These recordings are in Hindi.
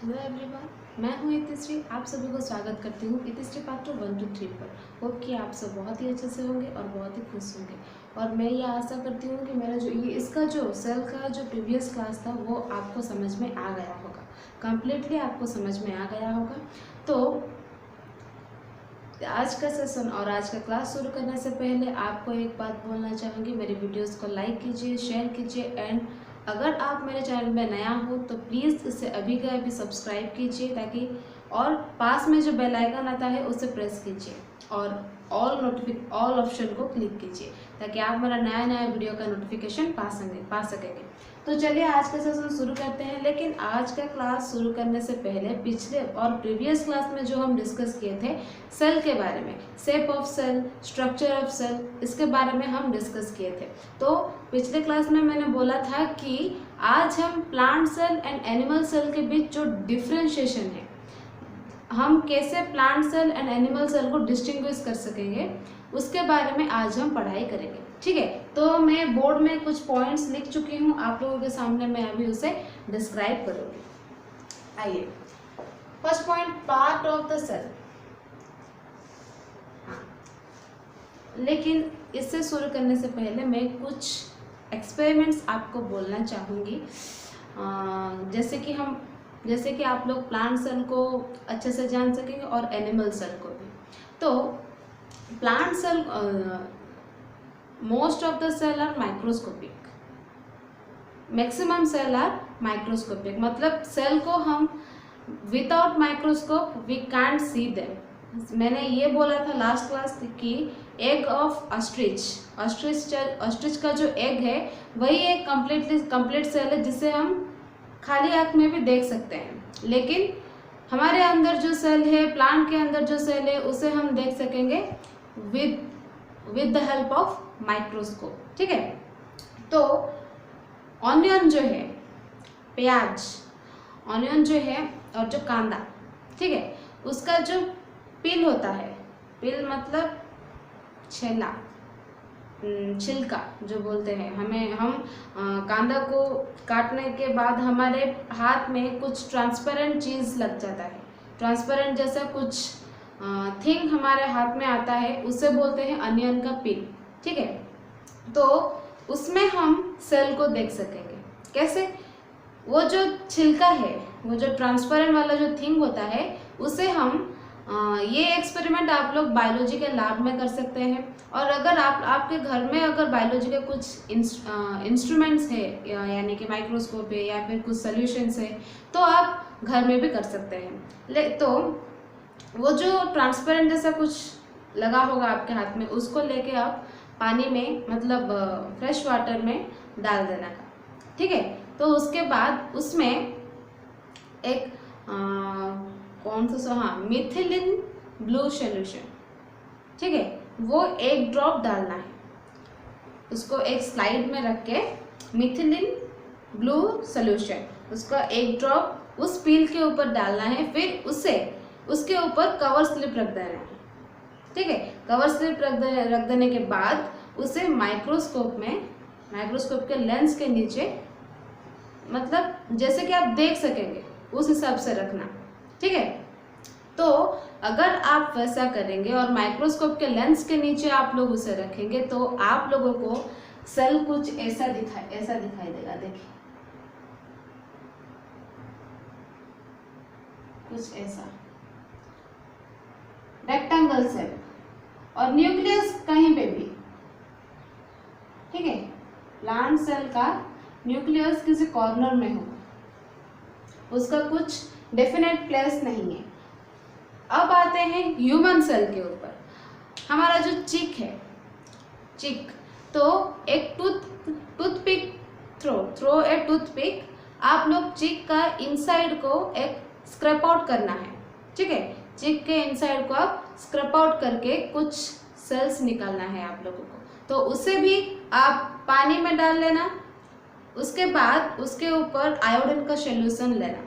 हेलो एवरीवन, मैं हूँ इतिश्री। आप सभी को स्वागत करती हूँ इतिश्री पार्ट 1 to 3 पर। होप कि आप सब बहुत ही अच्छे से होंगे और बहुत ही खुश होंगे। और मैं ये आशा करती हूँ कि मेरा जो इसका जो सेल का जो प्रीवियस क्लास था वो आपको समझ में आ गया होगा, कम्प्लीटली आपको समझ में आ गया होगा। तो आज का सेशन और आज का क्लास शुरू करने से पहले आपको एक बात बोलना चाहूँगी, मेरे वीडियोस को लाइक कीजिए, शेयर कीजिए एंड अगर आप मेरे चैनल में नया हो तो प्लीज़ इसे अभी के अभी सब्सक्राइब कीजिए ताकि और पास में जो बेल आइकन आता है उसे प्रेस कीजिए और ऑल ऑप्शन को क्लिक कीजिए ताकि आप मेरा नया नया वीडियो का नोटिफिकेशन पा सकेंगे। तो चलिए आज का सेशन शुरू करते हैं। लेकिन आज का क्लास शुरू करने से पहले पिछले और प्रीवियस क्लास में जो हम डिस्कस किए थे सेल के बारे में, shape of cell, structure of cell, इसके बारे में हम डिस्कस किए थे। तो पिछले क्लास में मैंने बोला था कि आज हम plant cell and animal cell के बीच जो डिफ्रेंशिएशन है, हम कैसे plant cell and animal cell को डिस्टिंग्विश कर सकेंगे, उसके बारे में आज हम पढ़ाई करेंगे। ठीक है, तो मैं बोर्ड में कुछ पॉइंट्स लिख चुकी हूँ, आप लोगों के सामने मैं अभी उसे डिस्क्राइब करूँगी। आइए, first point, part of the cell. लेकिन इससे शुरू करने से पहले मैं कुछ एक्सपेरिमेंट्स आपको बोलना चाहूँगी। जैसे कि आप लोग प्लांट सेल को अच्छे से जान सकेंगे और एनिमल सेल को भी। तो plant cell, most of the cell are microscopic, maximum cell are microscopic, मतलब सेल को हम without microscope we can't see them. मैंने ये बोला था लास्ट क्लास कि एग ऑफ ऑस्ट्रिच का जो एग है वही एक कंप्लीट सेल है जिसे हम खाली आँख में भी देख सकते हैं। लेकिन हमारे अंदर जो सेल है, प्लांट के अंदर जो सेल है, उसे हम देख सकेंगे with the help of microscope. ठीक है, तो ऑनियन जो है, प्याज, ऑनियन जो है और जो कांदा, ठीक है, उसका जो पील होता है, पील मतलब छेला, छिलका जो बोलते हैं, हम कांदा को काटने के बाद हमारे हाथ में कुछ ट्रांसपेरेंट चीज़ लग जाता है, ट्रांसपेरेंट जैसा कुछ थिंग हमारे हाथ में आता है, उसे बोलते हैं अनियन का पील। ठीक है, तो उसमें हम सेल को देख सकेंगे। कैसे? वो जो छिलका है, वो जो ट्रांसपेरेंट वाला जो थिंग होता है, उसे हम ये एक्सपेरिमेंट आप लोग बायोलॉजी के लैब में कर सकते हैं। और अगर आपके घर में अगर बायोलॉजी के कुछ इंस्ट्रूमेंट्स है, यानी कि माइक्रोस्कोप है या फिर कुछ सॉल्यूशंस है, तो आप घर में भी कर सकते हैं। तो वो जो ट्रांसपेरेंट जैसा कुछ लगा होगा आपके हाथ में, उसको लेके आप पानी में, मतलब फ्रेश वाटर में डाल देना का। ठीक है, तो उसके बाद उसमें एक मिथिलिन ब्लू सॉल्यूशन, ठीक है, वो एक ड्रॉप डालना है। उसको एक स्लाइड में रख के मिथिलिन ब्लू सॉल्यूशन, उसका एक ड्रॉप उस पील के ऊपर डालना है, फिर उसके ऊपर कवर स्लिप रख देना है। ठीक है, कवर स्लिप रख देने के बाद उसे माइक्रोस्कोप के लेंस के नीचे, मतलब जैसे कि आप देख सकेंगे उस हिसाब से रखना। ठीक है, तो अगर आप वैसा करेंगे और माइक्रोस्कोप के लेंस के नीचे आप लोग उसे रखेंगे तो आप लोगों को सेल कुछ ऐसा दिखाई देगा। देखिए, कुछ ऐसा रेक्टेंगल सेल और न्यूक्लियस कहीं पे भी। ठीक है, प्लांट सेल का न्यूक्लियस किसी कॉर्नर में होगा, उसका कुछ डेफिनेट प्लेस नहीं है। अब आते हैं ह्यूमन सेल के ऊपर। हमारा जो चिक है, चिक, तो एक टूथपिक थ्रो ए टूथपिक, आप लोग चिक का इनसाइड को एक स्क्रैप आउट करना है। ठीक है, चिक के इनसाइड को आप स्क्रैप आउट करके कुछ सेल्स निकालना है आप लोगों को। तो उसे भी आप पानी में डाल लेना, उसके बाद उसके ऊपर आयोडीन का सॉल्यूशन लेना।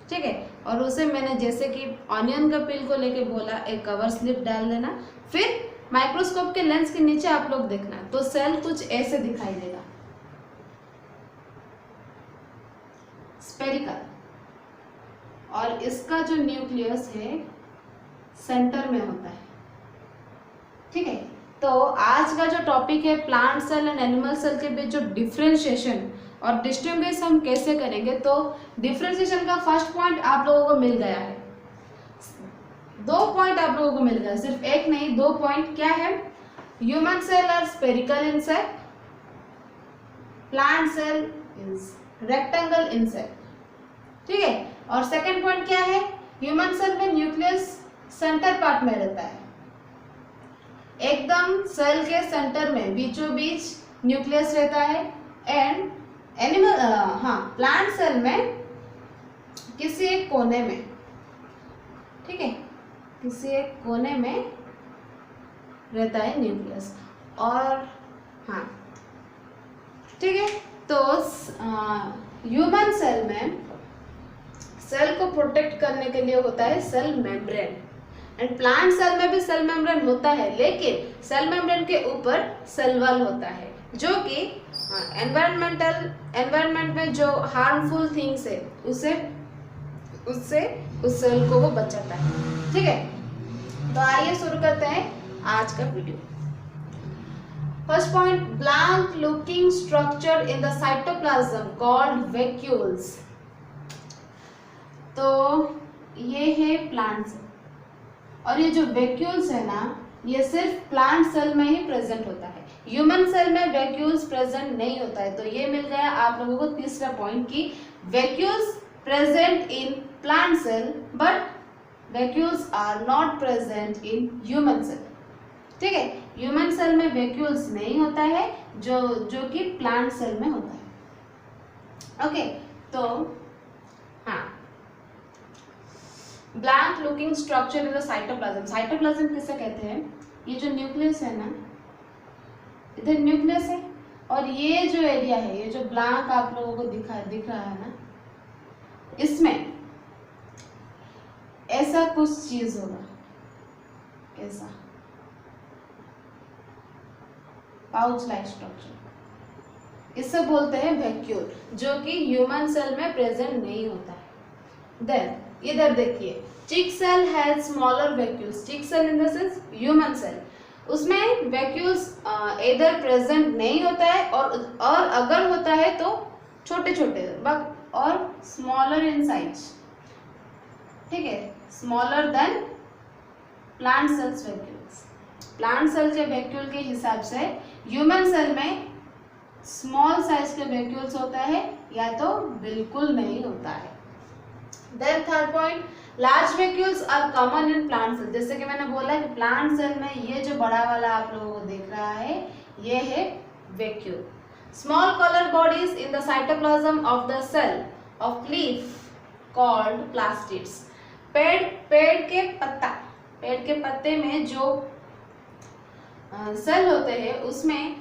ठीक है, और उसे मैंने जैसे कि ऑनियन का पील को लेके बोला, एक कवर स्लिप डाल देना, फिर माइक्रोस्कोप के लेंस के नीचे आप लोग देखना, तो सेल कुछ ऐसे दिखाई देगा, स्फेरिकल। और इसका जो न्यूक्लियस है सेंटर में होता है। ठीक है, तो आज का जो टॉपिक है plant cell and animal cell के बीच जो डिफ्रेंशिएशन और डिस्टिंग्विश हम कैसे करेंगे, तो डिफ्रेंशिएशन का फर्स्ट पॉइंट आप लोगों को मिल गया है। 2 पॉइंट आप लोगों को मिल गया, सिर्फ एक नहीं 2 पॉइंट। क्या है? Human cell are spherical in shape, plant cell is rectangle in shape. ठीक है, और सेकंड पॉइंट क्या है? ह्यूमन सेल में न्यूक्लियस सेंटर पार्ट में रहता है, एकदम सेल के सेंटर में बीचों बीच न्यूक्लियस रहता है। एंड एनिमल प्लांट सेल में किसी एक कोने में, ठीक है, किसी एक कोने में रहता है न्यूक्लियस। और हाँ ठीक है, तो ह्यूमन सेल में सेल को प्रोटेक्ट करने के लिए होता है cell membrane, and plant cell में भी सेल मेम्ब्रेन होता है, लेकिन सेल मेम्ब्रेन के ऊपर सेल वॉल होता है जो कि एनवायरनमेंट में जो हार्मफुल थिंग्स है उससे उस सेल को वो बचाता है। ठीक है, तो आइए शुरू करते हैं आज का video. First point, blank looking structure in the cytoplasm called vacuoles. तो ये है प्लांट सेल, और ये जो वैक्यूल्स है ना, ये सिर्फ प्लांट सेल में ही प्रेजेंट होता है, ह्यूमन सेल में वैक्यूल्स प्रेजेंट नहीं होता है। तो ये मिल गया आप लोगों को तीसरा पॉइंट कि vacuoles present in plant cell but vacuoles are not present in human cell. ठीक है, ह्यूमन सेल में वैक्यूल्स नहीं होता है जो कि प्लांट सेल में होता है। ओके, तो हाँ, blank looking structure in the cytoplasm. Cytoplasm किसे कहते हैं? ये जो न्यूक्लियस है ना, इधर न्यूक्लियस है, और ये जो एरिया है, ये जो ब्लैंक आप लोगों को दिख रहा है ना, इसमें ऐसा कुछ चीज होगा, कैसा पाउच लाइक स्ट्रक्चर, इससे बोलते हैं वैक्यूल, जो कि ह्यूमन सेल में प्रेजेंट नहीं होता है। देन इधर देखिए, chick cell has smaller vacuoles. Chick cell in the sense human cell, उसमें वैक्यूल्स इधर प्रेजेंट नहीं होता है, और अगर होता है तो छोटे छोटे और स्मॉलर इन साइज। ठीक है, smaller than plant cells vacuoles. Plant cell के वैक्यूल के हिसाब से ह्यूमन सेल में स्मॉल साइज के वैक्यूल्स होता है या तो बिल्कुल नहीं होता है। Then third point, large vacuoles are common in plant cell. जैसे कि मैंने बोला कि प्लांट सेल में ये जो बड़ा वाला आप लोगों को दिख रहा है, ये है vacuole. Small colour bodies in the cytoplasm of the cell of leaf called plastids. पेड़ के पत्ते में जो सेल होते हैं, उसमें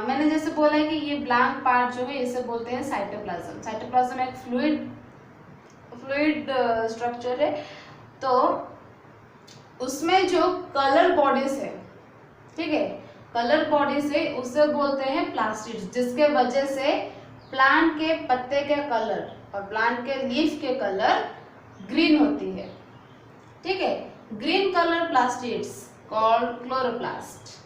मैंने जैसे बोला है कि ये ब्लैंक पार्ट जो है इसे बोलते हैं साइटोप्लाज्म। साइटोप्लाज्म एक फ्लूइड स्ट्रक्चर है, तो उसमें जो कलर बॉडीज है, ठीक है, कलर बॉडीज है, उसे बोलते हैं प्लास्टिड्स, जिसके वजह से प्लांट के पत्ते के कलर और प्लांट के लीफ के कलर ग्रीन होती है। ठीक है, green colour plastids called chloroplast.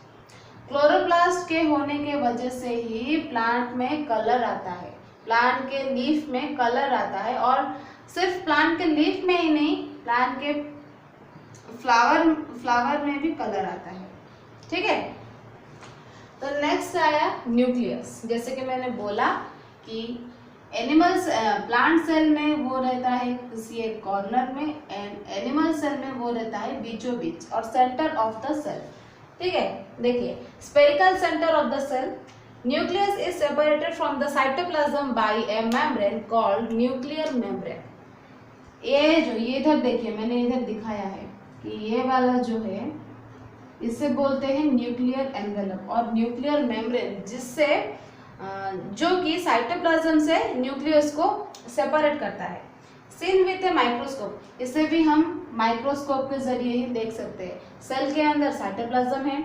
Chloroplast के होने के वजह से ही प्लांट में कलर आता है, प्लांट के लीफ में कलर आता है, और सिर्फ प्लांट के लीफ में ही नहीं, प्लांट के फ्लावर में भी कलर आता है। ठीक है, तो नेक्स्ट आया न्यूक्लियस। जैसे कि मैंने बोला कि प्लांट सेल में वो रहता है किसी एक कॉर्नर में, एंड एनिमल सेल में वो रहता है बीचों बीच और सेंटर ऑफ द सेल। ठीक है, देखिए, spherical centre of the cell, nucleus is separated from the cytoplasm by a membrane called nuclear membrane. ये इधर देखिए, मैंने इधर दिखाया है कि ये वाला जो है इसे बोलते हैं न्यूक्लियर एनवेलप और न्यूक्लियर मेम्ब्रेन, जिससे जो कि साइटोप्लाज्म से न्यूक्लियस को सेपरेट करता है। सीन विथ ए माइक्रोस्कोप, इसे भी हम माइक्रोस्कोप के जरिए ही देख सकते हैं। सेल के अंदर साइटोप्लाज्म है,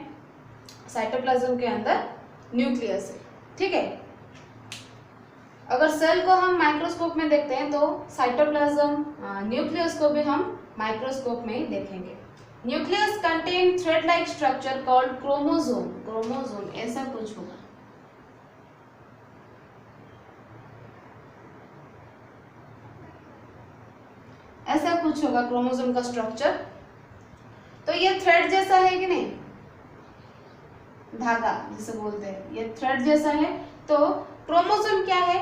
साइटोप्लाज्म के अंदर न्यूक्लियस है। ठीक है, अगर सेल को हम माइक्रोस्कोप में देखते हैं तो साइटोप्लाज्म, न्यूक्लियस को भी हम माइक्रोस्कोप में ही देखेंगे। Nucleus contain thread like structure called chromosome. Chromosome ऐसा कुछ होगा। ऐसा कुछ होगा क्रोमोसोम का स्ट्रक्चर। तो ये थ्रेड जैसा है कि नहीं, धागा जिसे बोलते हैं, ये थ्रेड जैसा है। तो क्रोमोसोम क्या है?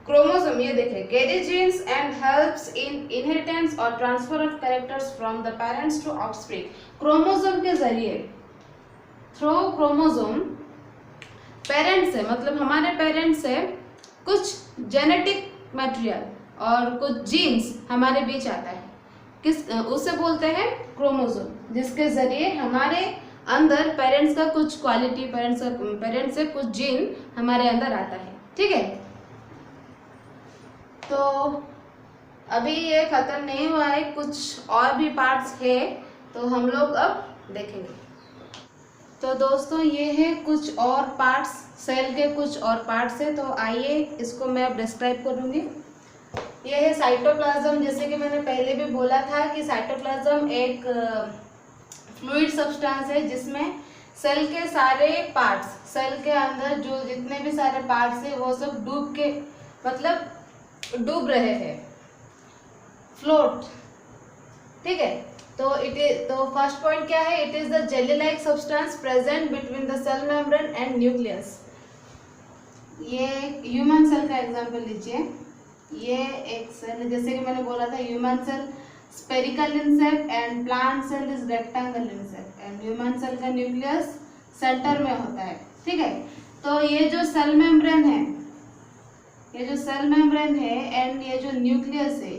क्रोमोसोम ये देखिए, carry genes and helps in inheritance और transfer of characters from the parents to offspring. Chromosome के जरिए, थ्रू क्रोमोसोम पेरेंट्स से, मतलब हमारे पेरेंट्स से कुछ जेनेटिक मटेरियल और कुछ जीन्स हमारे बीच आता है, किस उसे बोलते हैं क्रोमोसोम, जिसके जरिए हमारे अंदर पेरेंट्स का कुछ क्वालिटी, पेरेंट्स से कुछ जीन हमारे अंदर आता है। ठीक है, तो अभी ये खत्म नहीं हुआ है, कुछ और भी पार्ट्स है, तो हम लोग अब देखेंगे। तो दोस्तों ये है कुछ और पार्ट्स, सेल के कुछ और पार्ट्स है, तो आइए इसको मैं अब डिस्क्राइब करूँगी। यह है साइटोप्लाज्म। जैसे कि मैंने पहले भी बोला था कि साइटोप्लाज्म एक फ्लूइड सब्सटेंस है जिसमें सेल के सारे पार्ट्स, सेल के अंदर जो जितने भी सारे पार्ट्स है वो सब डूब के, मतलब डूब रहे हैं, फ्लोट। ठीक है, तो तो फर्स्ट पॉइंट क्या है? It is the jelly like substance present between the cell membrane and nucleus. ये ह्यूमन सेल का एग्जांपल लीजिए। ये एक सेल, जैसे कि मैंने बोला था, human cell spherical in shape and plant cell is rectangle in shape, and human cell का न्यूक्लियस सेंटर में होता है। ठीक है, तो ये जो सेल मेम्ब्रेन है, ये जो सेल मेम्ब्रेन है एंड ये जो न्यूक्लियस है,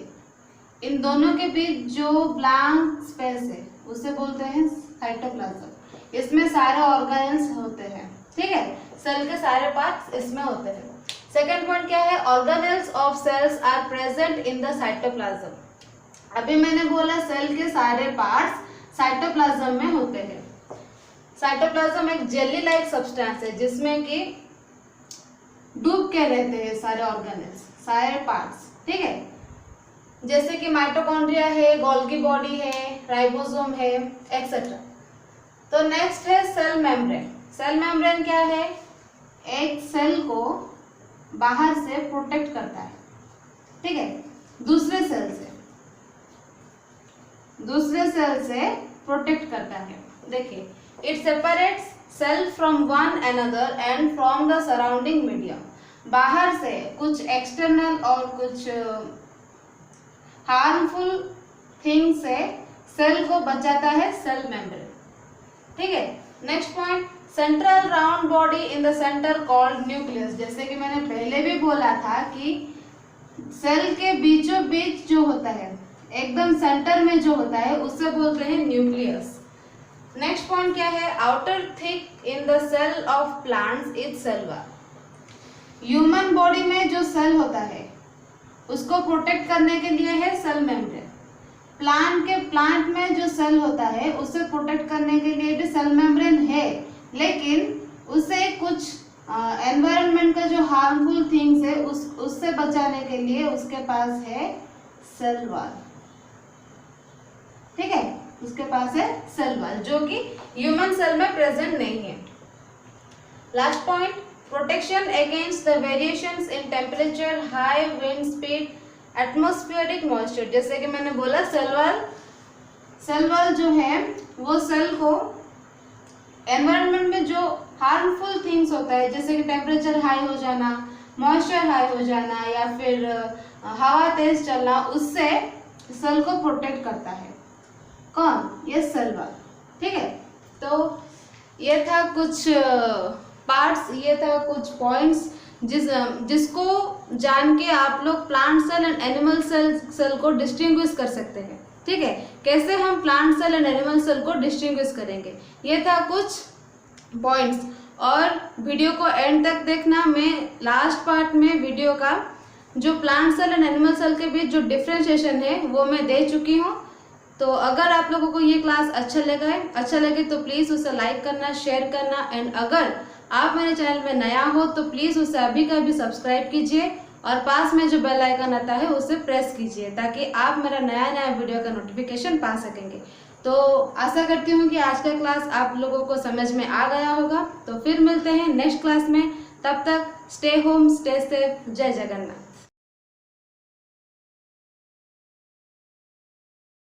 इन दोनों के बीच जो ब्लैंक स्पेस है उसे बोलते हैं साइटोप्लाज्म। इसमें सारे ऑर्गेनल्स होते हैं। ठीक है, सेल के सारे पार्ट्स इसमें होते हैं। सेकेंड पॉइंट क्या है? Organelles of cells are present in the cytoplasm. अभी मैंने बोला सेल के सारे पार्ट्स साइटोप्लाज्म में होते हैं। साइटोप्लाज्म एक जेली लाइक सब्सटेंस है जिसमें कि डूब के रहते हैं सारे ऑर्गेनल्स, सारे पार्ट्स। ठीक है, जैसे कि माइटोकॉन्ड्रिया है, गोल्गी बॉडी है, राइबोसोम है, एक्सेट्रा। तो नेक्स्ट है सेल मेम्ब्रेन। सेल मेम्ब्रेन क्या है? एक सेल को बाहर से प्रोटेक्ट करता है। ठीक है, दूसरे सेल से प्रोटेक्ट करता है। देखिए, it separates cell from one another and from the surrounding medium. बाहर से कुछ एक्सटर्नल और कुछ हार्मफुल थिंग से सेल को बचाता है सेल मेम्ब्रेन। ठीक है, next point, central round body in the centre called nucleus. जैसे कि मैंने पहले भी बोला था कि सेल के बीचों बीच जो होता है, एकदम सेंटर में जो होता है, उससे बोलते हैं न्यूक्लियस। नेक्स्ट पॉइंट क्या है? Outer thick in the cell of plants is cell wall. Human body में जो सेल होता है उसको प्रोटेक्ट करने के लिए है सेल मेम्ब्रेन। प्लांट में जो सेल होता है उसे प्रोटेक्ट करने के लिए भी सेल मेम्ब्रेन है, लेकिन उसे कुछ एनवायरनमेंट का जो हार्मफुल थिंग्स है उससे बचाने के लिए उसके पास है सेल वॉल। ठीक है, उसके पास है सेल वॉल, जो कि ह्यूमन सेल में प्रेजेंट नहीं है। Last point, protection against the variations in temperature, high wind speed, atmospheric moisture. जैसे कि मैंने बोला, सेल वॉल जो है वो सेल को एनवायरनमेंट में जो हार्मफुल थिंग्स होता है, जैसे कि टेम्परेचर हाई हो जाना, मॉइस्चर हाई हो जाना, या फिर हवा तेज चलना, उससे सेल को प्रोटेक्ट करता है। कौन? ये सेल वॉल। ठीक है, तो ये था कुछ पार्ट्स, ये था कुछ पॉइंट्स जिसको जान के आप लोग plant cell and animal cell को डिस्टिंग्विश कर सकते हैं। ठीक है, कैसे हम plant cell and animal cell को डिस्टिंग्विश करेंगे, ये था कुछ पॉइंट्स। और वीडियो को एंड तक देखना। मैं लास्ट पार्ट में वीडियो का जो plant cell and animal cell के बीच जो डिफ्रेंशिएशन है वो मैं दे चुकी हूँ। तो अगर आप लोगों को ये क्लास अच्छा लगे तो प्लीज़ उसे लाइक करना, शेयर करना, एंड अगर आप मेरे चैनल में नया हो तो प्लीज़ उसे अभी का अभी सब्सक्राइब कीजिए और पास में जो बेल आइकन आता है उसे प्रेस कीजिए ताकि आप मेरा नया वीडियो का नोटिफिकेशन पा सकेंगे। तो आशा करती हूँ कि आज का क्लास आप लोगों को समझ में आ गया होगा। तो फिर मिलते हैं नेक्स्ट क्लास में, तब तक स्टे होम, स्टे सेफ। जय जगन्नाथ।